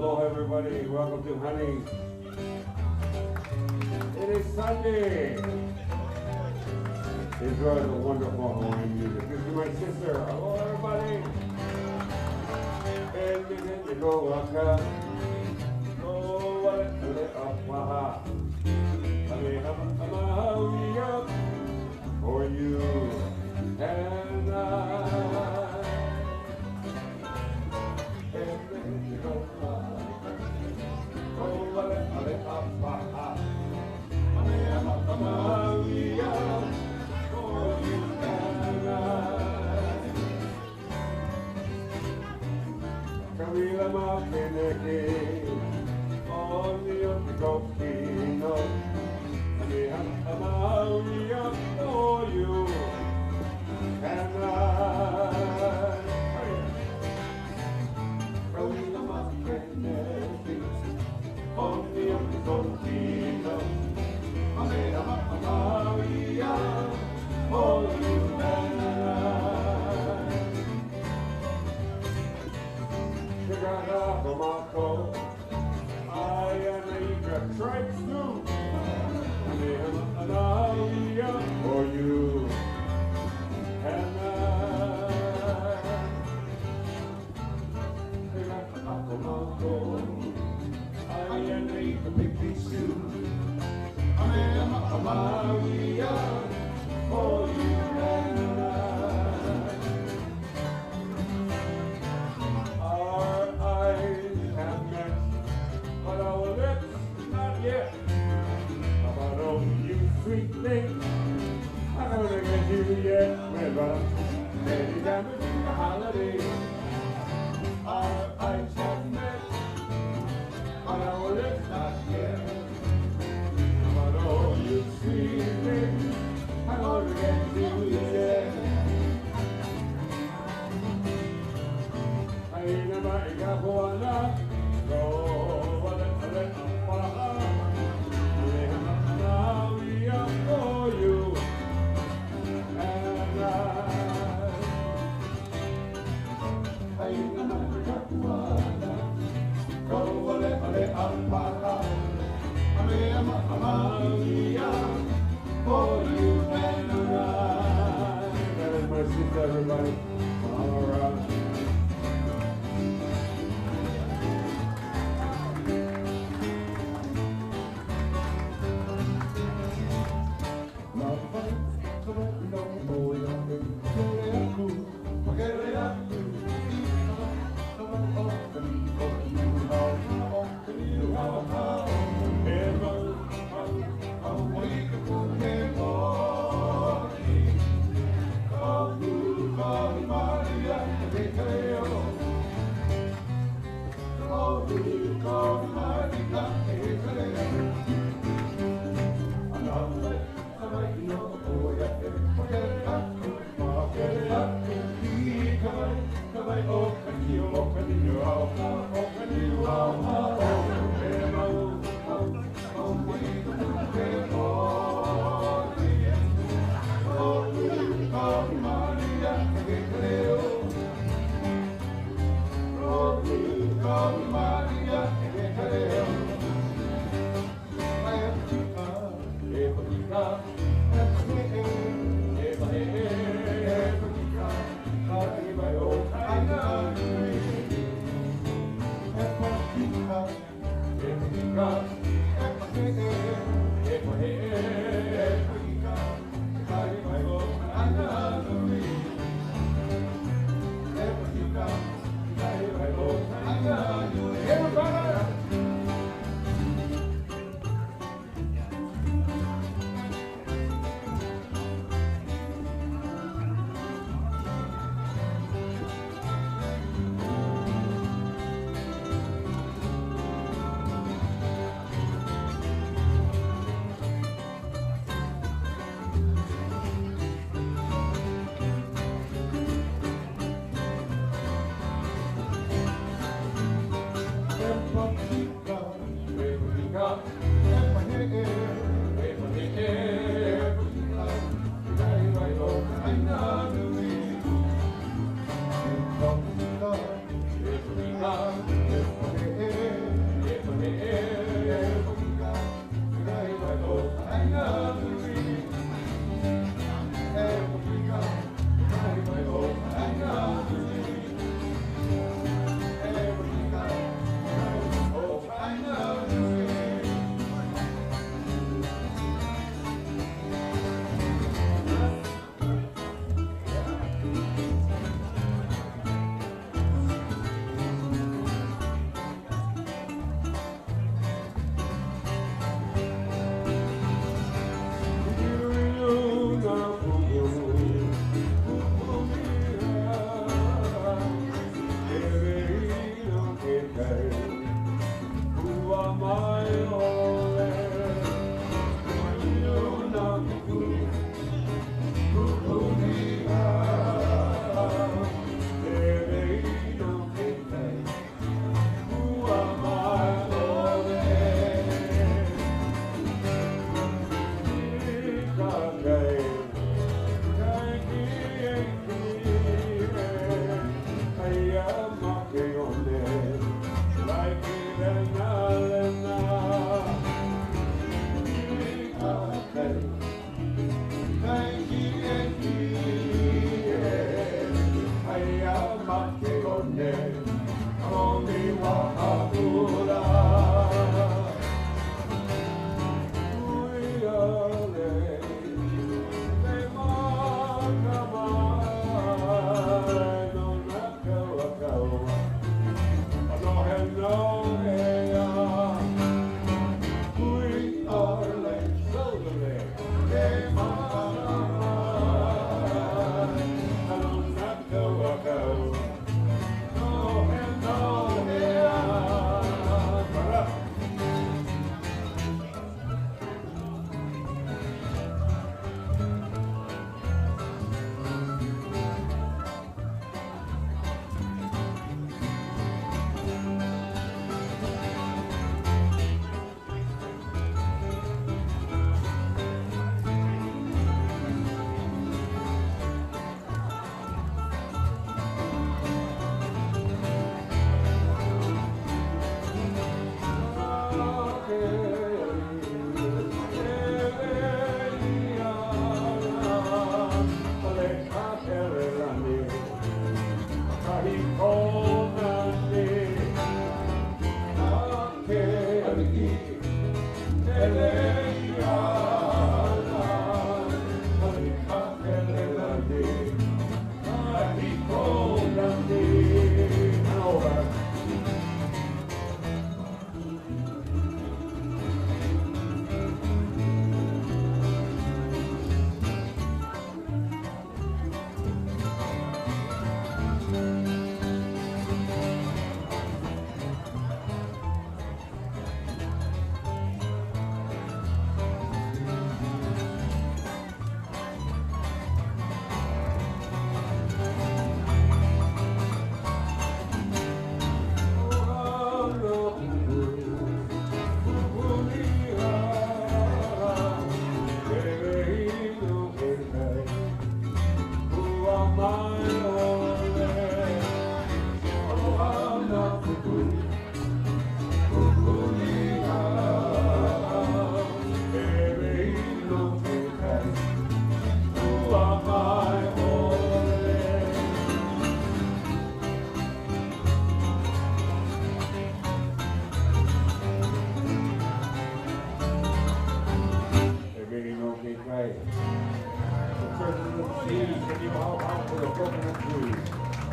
Aloha everybody, welcome to Honey's. It is Sunday. Enjoy the wonderful Hawaiian music. This is my sister. Hello everybody. And you go waka. Go wale apaha. Ale amahawi up for you and I. Kamila makineke, only on the Gokino, and I'm for you, and I. Kamila makineke, only on the Gokino, and I'm for you, and I. Tomako, I am a tribe too. And I'm for you. And Tomako, I am a big too. I am for you. Sweet thing, I don't think I do yet, but anytime it's a holiday, our eyes have met, but our lips not yet. But oh, you sweet thing, I don't think I do yet. I never got one up, so let for you and I go ale ampara for you and I. That is my sister, everybody. All around.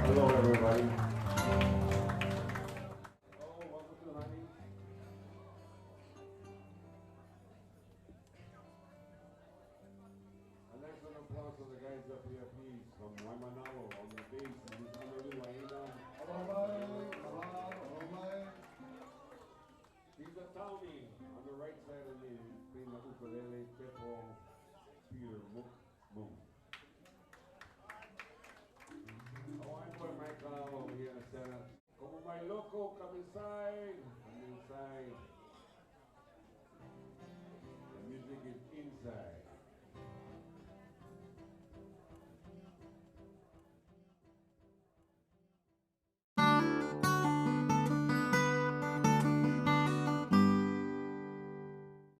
Hello, everybody. Oh, welcome to honey. An excellent applause for the guys up here, please, from Waimanalo on the bass. And this is maybe Waina. He's a townie on the right side of me, playing the ukulele, Pepo, Peter, Mook, Moon. Oh, I'm boy Michael over here in the center. Como my loco, come inside. Come inside. The music is inside.